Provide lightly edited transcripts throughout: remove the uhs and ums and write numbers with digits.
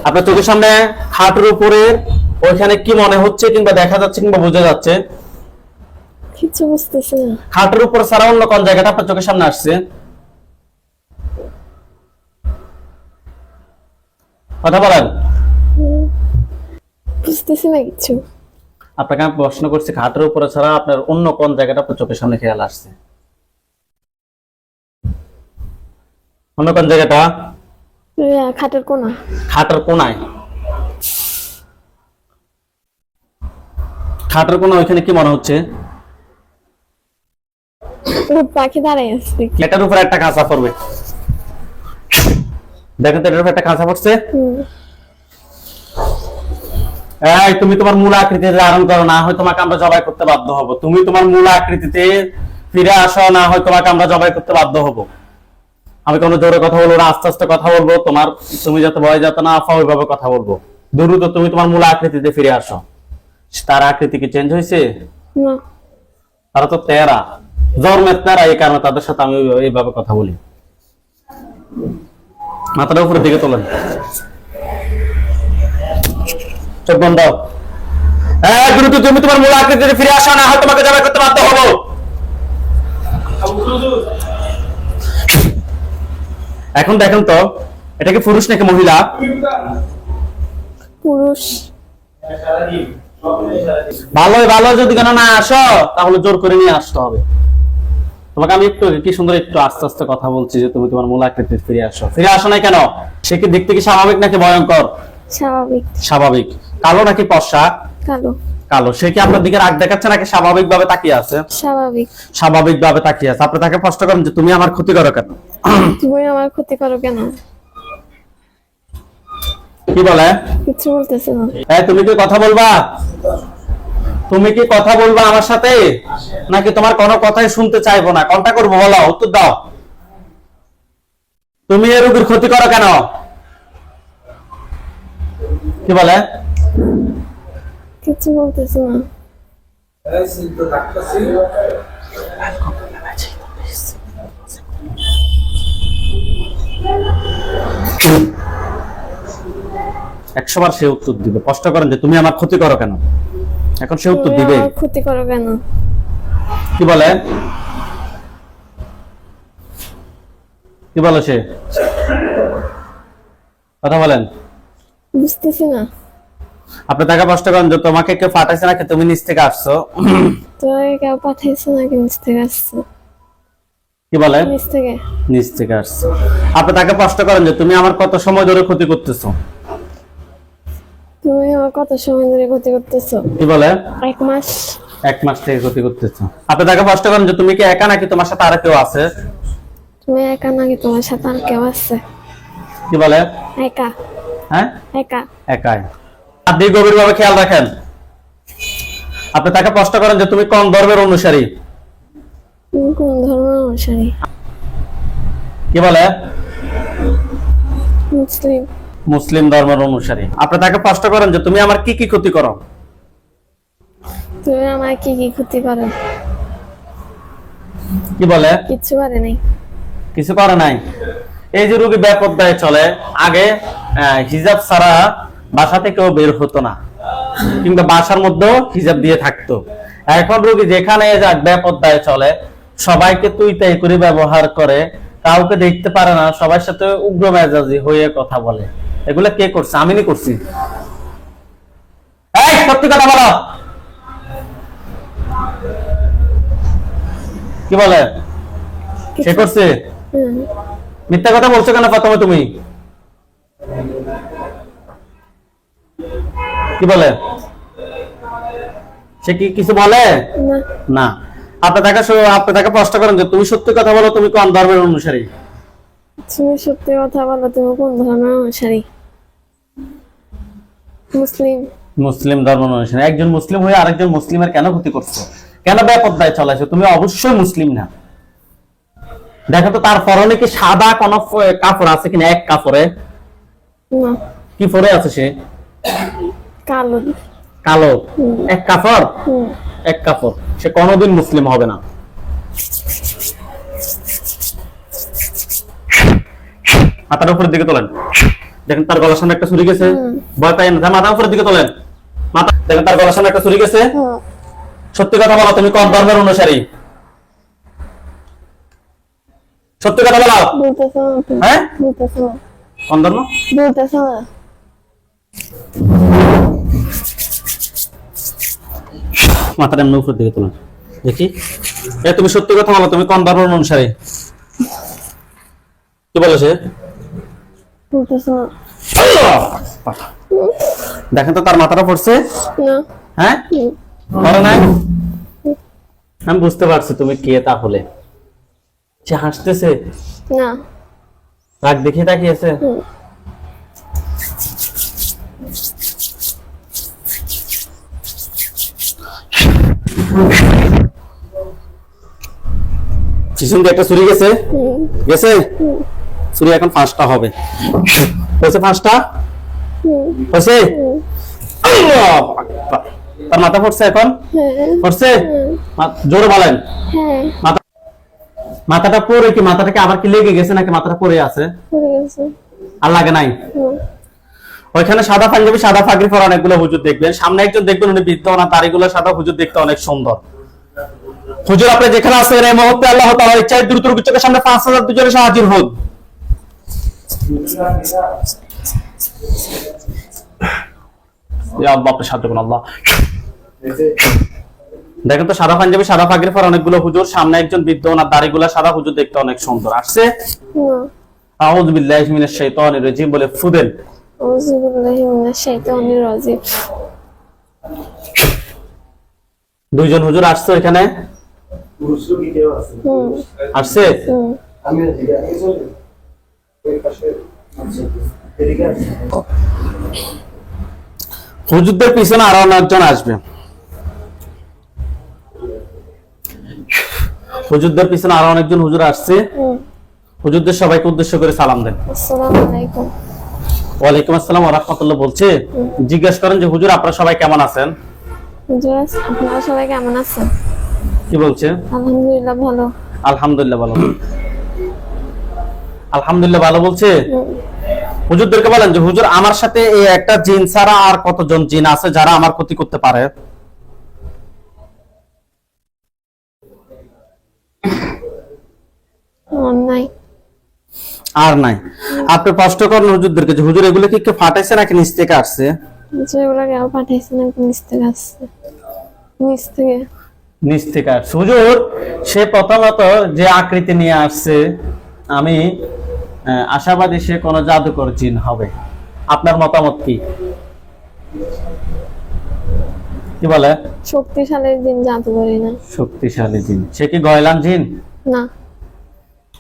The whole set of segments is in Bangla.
আপনার চোখের সামনে হাঁটুর উপরে ওইখানে কি মনে হচ্ছে কিংবা দেখা যাচ্ছে কিংবা বোঝা যাচ্ছে? কিছু বুঝতেছি না। হাঁটুর উপর ছাড়া অন্য কোন জায়গাটা আপনার চোখের সামনে আসছে? কথা বলেন। বুঝতেছি না কিছু। আপনাকে আমি প্রশ্ন করছি, হাঁটুর উপরে ছাড়া আপনার অন্য কোন জায়গাটা আপনার চোখের সামনে খেয়াল আসছে? অন্য কোন জায়গাটা? খাটের কোনা। খাটের কোনায়? খাটের কোনা ওইখানে কি মনে হচ্ছে? পাখি দাঁড়ায় আছে। এটার উপরে একটা কাঁচা পড়বে, দেখেন তো এটার উপরে একটা কাঁচা পড়ছে। এই তুমি তোমার মূল আকৃতিতে ধারণ করো, না হয় তোমাকে আমরা জবাই করতে বাধ্য হব। তুমি তোমার মূল আকৃতিতে ফিরে আসো, না হয় তোমাকে আমরা জবাই করতে বাধ্য হব। আমি কোনো জোরে কথা বলবো না, আস্তে আস্তে কথা বলবো। তুমি যাতে ভয় যাতে না পাও ওইভাবে কথা বলবো। দ্রুত তুমি তোমার মূল আকৃতিতে ফিরে আসো। তার আকৃতি কি চেঞ্জ হয়েছে? না। তারা তো তেরা, জন্মের তেরা, এই কারণে তাদের সাথে আমি এইভাবে কথা বলি। মাথাটা উপরের দিকে তোলেন, চোখ বন্ধ। দ্রুত তুমি তোমার মূল আকৃতিতে ফিরে আসো, না হয় তোমাকে জবাই করতে বাধ্য হবো। এখন দেখেন তো এটা কি পুরুষ নাকি মহিলা? পুরুষ। ভালো যদি কেন না আসো তাহলে জোর করে নিয়ে আসতে হবে। তোমাকে আমি একটু কি সুন্দর একটু আস্তে আস্তে কথা বলছি যে তুমি তোমার মূল আকৃতিতে ফিরে আসো। ফিরে আসো না কেন? সে কি দেখতে কি স্বাভাবিক নাকি ভয়ঙ্কর? স্বাভাবিক। স্বাভাবিক। কালো নাকি ফর্সা? কালো। কালো। সে কি আপনার দিকে রাগ দেখাচ্ছে নাকি স্বাভাবিক ভাবে তাকিয়ে আছে? স্বাভাবিক। স্বাভাবিক ভাবে তাকিয়ে আছে। আপনি তাকে প্রশ্ন করেন যে তুমি আমার ক্ষতি করো কেন? তুমি আমার ক্ষতি করো কেন? কি বলে? কিছু বলতেছে না। তুমি কি কথা বলবা? তুমি কি কথা বলবা আমার সাথে, নাকি তোমার কোনো কথাই শুনতে চাইবো না? কোনটা করবো বলো, উত্তর দাও। তুমি এই রোগীর ক্ষতি করো কেন? কি বলে? কিছু বলতেছে না। একশোবার সে উত্তর দিবে। প্রশ্ন করেন যে তুমি আমার ক্ষতি করো কেন, এখন সে উত্তর দিবে। আমার ক্ষতি করো কেন? কি বলে? কি বলে সে? কথা বলেন। বুঝতেছি না। আপনি তাকে প্রশ্ন করেন যে তোমাকে কেউ পাঠাইছে নাকি তুমি নিচ থেকে আসছো? তোমাকে কেউ পাঠাইছে নাকি নিচ থেকে আসছো? কি বলে? নিচ থেকে। নিচ থেকে আসছো। আপনি তাকে প্রশ্ন করেন যে তুমি আমার কত সময় ধরে ক্ষতি করতেছো? তুমি আমার কত সময় ধরে ক্ষতি করতেছো? কি বলে? 1 মাস। 1 মাস থেকে ক্ষতি করতেছো। আপনি তাকে প্রশ্ন করেন যে তুমি কি একা নাকি তোমার সাথে আর কেউ আছে? তুমি একা নাকি তোমার সাথে আর কেউ আছে? কি বলে? একা। হ্যাঁ, একা। একাই। আপনি গভীরভাবে খেয়াল রাখেন। আপনি তাকে প্রশ্ন করেন যে তুমি কোন ধর্মের অনুসারী? তুমি কোন ধর্মের অনুসারী? কি বলে? মুসলিম। মুসলিম ধর্মের অনুসারী। আপনি তাকে প্রশ্ন করেন যে তুমি আমার কি কি ক্ষতি করো? তুমি আমার কি কি ক্ষতি করো? কি বলে? কিছু করে নাই। কিছু করে নাই। এই যে রোগী বেপরদায় চলে, আগে হিজাব ছাড়া বাসা থেকেও বের হতো না, কিংবা বাসার মধ্যেও হিজাব দিয়ে থাকতো। এখন রোগী যেখানে যাক বেপরদায় চলে, সবাইকে তুই তাই করে ব্যবহার করে, কাউকে দেখতে পারে না, সবার সাথে উগ্র মেজাজি হয়ে কথা বলে। এগুলা কে করছে? আমি নি করছি। এই সত্যি কথা বলো। কি বলে? সে করছে? মিথ্যা কথা বলছো কেন প্রথমে তুমি? কি বলে? সে কি কিছু বলে না? আপনি তাকে প্রশ্ন করেন যে তুমি সত্যি কথা বলো, তুমি কোন ধর্মের অনুসারী? তুমি সত্যি কথা বলো, তুমি কোন ধর্মের অনুসারী? মুসলিম। মুসলিম ধর্ম অনুসারী। একজন মুসলিম হয়ে আরেকজন মুসলিমের কেন ক্ষতি করছো? কেন বেপরদায় চলাইছো? তুমি অবশ্যই মুসলিম না। দেখো তো তার পরনে কি সাদা কোন কাপড় আছে কিনা? এক কাপড়ে না। কি পরে আছে সে? কালো। কালো। এক কাপড়? এক কাপড়। সে কোনোদিন মুসলিম হবে না। মাথাটা উপরের দিকে তোলেন। দেখেন তার গলার সামনে একটা ছুরি গেছে, ভয় পাই না, মাথা উপরের দিকে তোলেন। মাথা দেখেন তার গলার সামনে একটা ছুরি গেছে। সত্যি কথা বলো, তুমি কোন ধর্মের অনুসারী? সত্যি কথা বলো। বলতেছে না তো। হ্যাঁ, বলতেছে না। কোন ধর্ম? বলতেছে না। মাথাটা এমনি উপরের দিকে তোলেন দেখি। তুমি সত্যি কথা বলো, তুমি কোন ধর্মের অনুসারী? কি বলে সে? বলতেছে না। দেখেন তো তার মাথাটা পড়ছে। না। হ্যাঁ, পড়ে নাই। আমি বুঝতে পারছি তুমি কে তাহলে। সে হাসতেছে, না। রাগ দেখে তাকিয়েছে। পিছন দিয়ে একটা ছুরি গেছে, গেছে ছুরি, এখন 5টা হবে। হয়েছে 5টা? হয়েছে? তার মাথা পড়ছে এখন? পড়ছে? জোরে বলেন। হ্যাঁ। মাথাটা পড়ে কি, মাথাটা কি আবার কি লেগে গেছে নাকি মাথাটা পড়ে আছে? পড়ে গেছে। আর লাগে নাই? ওইখানে সাদা পাঞ্জাবি সাদা পাগড়ি পরা অনেকগুলো হুজুর দেখবেন, সামনে একজন দেখবেন উনি বৃদ্ধ না, দাড়িগুলো সাদা, হুজুর দেখতে অনেক সুন্দর। হুজুর আপনি যেখানে আছেন এই মুহূর্তে আল্লাহ তাআলার ইচ্ছায় দ্রুত চোখের সামনে 5000 দুজনে এসে হাজির হন। ইয়া আল্লাহ, আপনি সাহায্য করুন আল্লাহ। দেখেন তো সাদা পাঞ্জাবি সাদা পাগড়ি পরা অনেকগুলো হুজুর, সামনে একজন বৃদ্ধ না, দাড়িগুলো সাদা, হুজুর দেখতে অনেক সুন্দর। আসছে আউযু বিল্লাহি মিনাশ শাইতানির রাজিম বলে ফুদেন। আউযু বিল্লাহি মিনাশ শাইতানির রাজিম। দুইজন হুজুর আসছে এখানে। আসছে? হুজুরদের পিছনে আরো অনেকজন আসবে। হুজুরদের পিছনে আরো অনেকজন হুজুর আসছে। হুজুরদের সবাইকে উদ্দেশ্য করে সালাম দেন। আসসালামু আলাইকুম। ওয়ালাইকুম আসসালাম ওয়া রাহমাতুল্লাহ বলছে। জিজ্ঞেস করেন যে হুজুর আপনারা সবাই কেমন আছেন? হুজুর আপনারা সবাই কেমন আছেন? কি বলছে? আলহামদুলিল্লাহ ভালো। আলহামদুলিল্লাহ ভালো। আলহামদুলিল্লাহ ভালো বলছে। হুজুরদেরকে বলেন যে হুজুর আমার সাথে এই একটা জিন ছাড়া আর কতজন জিন আছে যারা আমার ক্ষতি করতে পারে? নাই। আর নাই। আপনি প্রশ্ন করেন হুজুরদেরকে যে হুজুর এগুলো কি কেউ ফাটাইছে নাকি নিচ থেকে আসছে? যেগুলো কেউ পাঠাইছে নাকি নিচ থেকে আসছে? নিচ থেকে। নিচ থেকে আসছে। হুজুর সে প্রথমত যে আকৃতি নিয়ে আসছে, আমি আশাবাদী সে কোন জাদুকর জিন হবে। আপনার মতামত কি? কি বলে? শক্তিশালী জিন জাদু করি না। শক্তিশালী জিন। সে কি গয়লান জিন? না।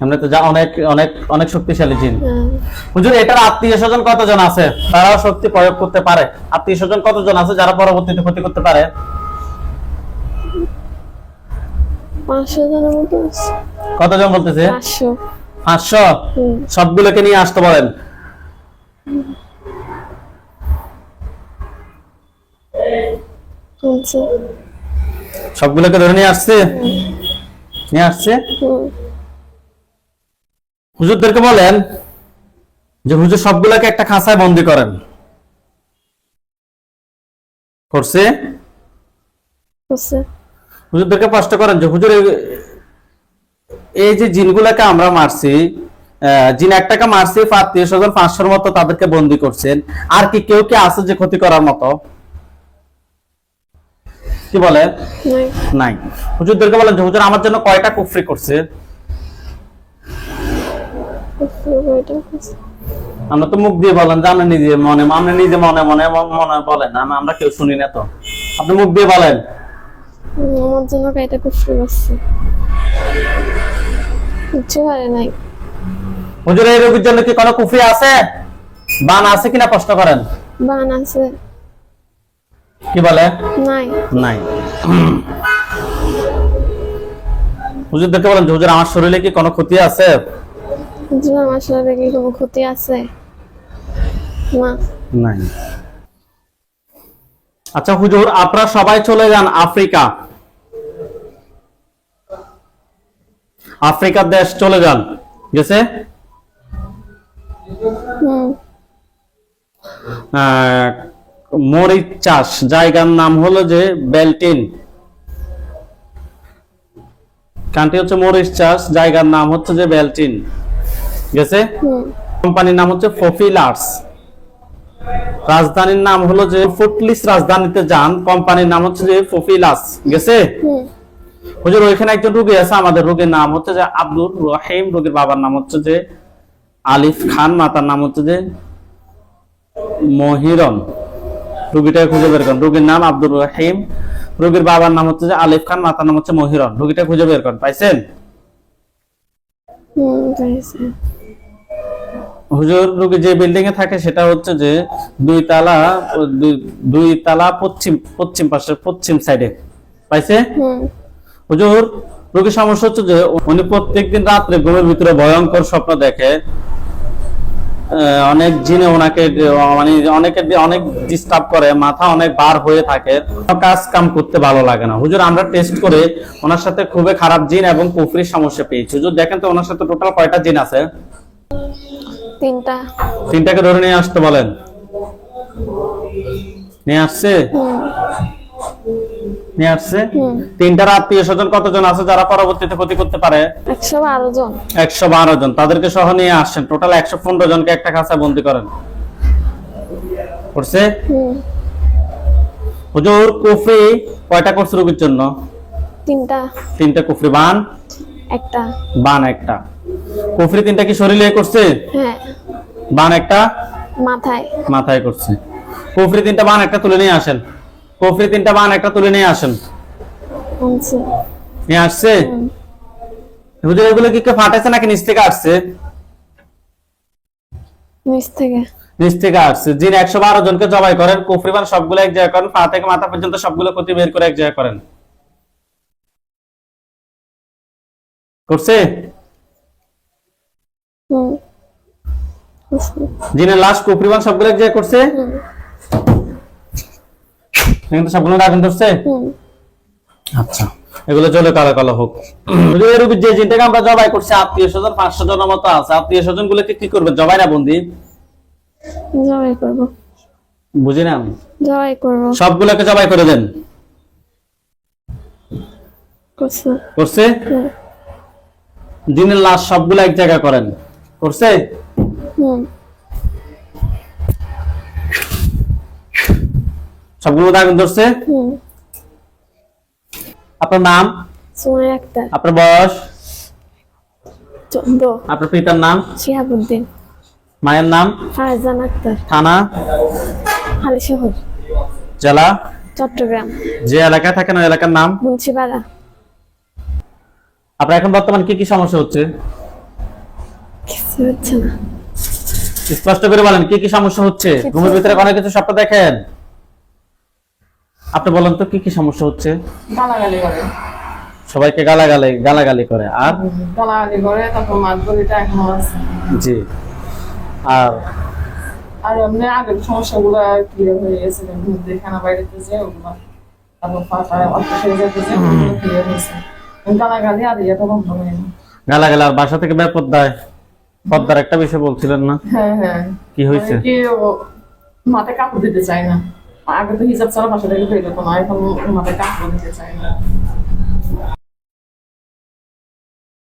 আমরা তো যা অনেক অনেক অনেক শক্তিশালী জিন। হ্যাঁ। হুজুর এটার আত্মীয় স্বজন কতজন আছে তারাও শক্তি প্রয়োগ করতে পারে? আত্মীয় স্বজন কতজন আছে যারা পরবর্তীতে ক্ষতি করতে পারে? 500 জনের মতো আছে। কতজন বলতেছে? 500। 500? সবগুলোকে নিয়ে আসতে বলেন। আচ্ছা। সবগুলোকে ধরে নিয়ে আসছে? নিয়ে আসছে। হুজুরদেরকে বলেন যে হুজুর সবগুলোকে একটা খাঁচায় বন্দি করেন। করছে? করছে। হুজুরদেরকে প্রশ্ন করেন যে হুজুর এই যে জিনগুলোকে আমরা মারছি, জিন একটাকে মারছি, আত্মীয় স্বজন 500-র মতো তাদেরকে বন্দি করছেন, আর কি কেউ কি আছে যে ক্ষতি করার মতো? কি বলে? নাই। হুজুরদেরকে বলেন যে হুজুর আমার জন্য কয়টা কুফরি করছে? আমরা তো মুখ দিয়ে বলেন, জানেন নিজে মনে মনে, নিজে মনে মনে মনে বলেন, আমরা কেউ শুনি না তো। আপনি মুখ দিয়ে বলেন। আমার জন্য কয়টা কুফরি করছে? কিছু পারে নাই। হুজুর এই রোগীর জন্য কি কোনো কুফরি আছে? বান আছে কিনা প্রশ্ন করেন। বান আছে। কি বলে? নাই। নাই। হুজুরদেরকে বলেন যে হুজুর আমার শরীরে কি কোনো ক্ষতি আছে? হুজুর আমার শরীরে কি কোনো ক্ষতি আছে? না। নাই। আচ্ছা হুজুর আপনারা সবাই চলে যান আফ্রিকা। আফ্রিকার দেশ চলে যান। গেছে? হুম। মরিচ চাষ জায়গার নাম হলো যে বেলটিন। কান্ট্রি হচ্ছে মরিচ চাষ, জায়গার নাম হচ্ছে যে বেলটিন, গেছে। হুম। কোম্পানির নাম হচ্ছে ফফিলার্স। রাজধানীর নাম হলো যে ফুটলিস, রাজধানীতে যান, কোম্পানির নাম হচ্ছে যে ফফিলাস, গেছে। হুম। হুজুর ওইখানে একজন রোগী আছে, আমাদের রোগীর নাম হচ্ছে যে আব্দুর রহিম, রোগীর বাবার নাম হচ্ছে যে আলিফ খান, মাতার নাম হচ্ছে যে মহিরন। রোগীটাকে খুঁজে বের করেন। রোগীর নাম আব্দুর রহিম, রোগীর বাবার নাম হচ্ছে যে আলিফ খান, মাতার নাম হচ্ছে মহিরন। রোগীটা খুঁজে বের করেন, পাইছেন? হুম, পাইছি। হুজুর রোগী যে বিল্ডিং এ থাকে সেটা হচ্ছে যে দুই তালা পশ্চিম পাশে, পশ্চিম সাইডে, পাইছে? হুম। হুজুর রোগীর সমস্যা হচ্ছে যে উনি প্রত্যেকদিন রাত্রে ঘুমের ভিতরে ভয়ঙ্কর স্বপ্ন দেখে। অনেক জিনে ওনাকে মানে অনেক ডিস্টার্ব করে, মাথা অনেক বার হয়ে থাকে, কাজ কাম করতে ভালো লাগে না। হুজুর আমরা টেস্ট করে ওনার সাথে খুবই খারাপ জিন এবং কুফরির সমস্যা পেয়েছি। হুজুর দেখেন তো ওনার সাথে টোটাল কয়টা জিন আছে? 3টা। 3টাকে ধরে নিয়ে আসতে বলেন। নিয়ে আসছে? হুম। নিয়ে আসছে। হুম। 3টার আত্মীয় স্বজন কতজন আছে যারা পরবর্তীতে ক্ষতি করতে পারে? 112 জন। 112 জন। তাদেরকে সহ নিয়ে আসছেন। টোটাল 115 জনকে একটা খাঁচায় বন্দি করেন। করছে? হুম। হুজুর কুফরি কয়টা করছে রোগীর জন্য? 3টা। 3টা কুফরি। বান? একটা। বান একটা। কুফরি 3টা কি শরীরে করছে? হ্যাঁ। বান একটা মাথায়। মাথায় করছে। কুফরি 3টা, বান একটা তুলে নিয়ে আসেন। কুফরি 3টা, বান একটা তুলে নিয়ে আসেন। আনছে। নিয়ে আসছে? হুম। হুজুর এগুলো কি কেউ ফাটাইছে নাকি নিচ থেকে আসছে? নিচ থেকে। নিচ থেকে আসছে। জিন 112 জনকে জবাই করেন, কুফরি বান সবগুলো এক জায়গায় করেন, পা থেকে মাথা পর্যন্ত সবগুলো ক্ষতি বের করে এক জায়গায় করেন। করছে? হুম। জিনের লাশ কুফরি বান সবগুলো এক জায়গায় করছে। হুম। কিন্তু সবগুলো আগুন ধরছে। হুম। আচ্ছা, এগুলো চলে কালো কালো হোক। যদি এই রোগীর যে জিনটাকে আমরা জবাই করছি, আত্মীয় স্বজন 500 জনের মতো আছে, আত্মীয় স্বজন গুলোকে কি করবে? জবাই না বন্দি? জবাই করব। বুঝি না আমি। জবাই করব। সবগুলোকে জবাই করে দেন। করছে। করছে? হুম। জিনের লাশ সবগুলো এক জায়গায় করেন। করছে? হুম। সবগুলো আগুন ধরছে। হুম। আপনার নাম? সুমাইয়া আক্তার। আপনার বয়স? 14। আপনার পিতার নাম? শিহাবুদ্দিন। মায়ের নাম? ফারজান আক্তার। থানা? হালিশহর। জেলা? চট্টগ্রাম। যে এলাকায় থাকেন ওই এলাকার নাম? মুন্সিপাড়া। আপনার এখন বর্তমান কি কি সমস্যা হচ্ছে? কিছু হচ্ছে না। স্পষ্ট করে বলেন কি কি সমস্যা হচ্ছে। ঘুমের ভিতরে অনেক কিছু স্বপ্ন দেখেন। আপনি বলেন তো কি কি সমস্যা হচ্ছে? গালাগালি করে। সবাইকে গালাগালি করে। আর গালাগালি করে, তারপর মাতবরিটা এখনো আছে। জি। আর আর এমনি আগের সমস্যাগুলো ক্লিয়ার হয়ে গেছে, মধ্যে খানা বাইরেতে যে ওগুলো, তারপর ফাটা অর্থ হয়ে যেতে যে ওগুলো ক্লিয়ার হয়েছে। গালাগালি আর ইয়েটা বন্ধ হয়নি। গালাগালি আর বাসা থেকে পদ্মার একটা বিষয় বলছিলেন না? হ্যাঁ হ্যাঁ। কি হয়েছে? মানে কি মাথায় কাপড় দিতে চায় না। আগে তো হিসাব ছাড়া বাসা থেকে বের হতো না, এখন মাথায় কাপড় দিতে চায় না।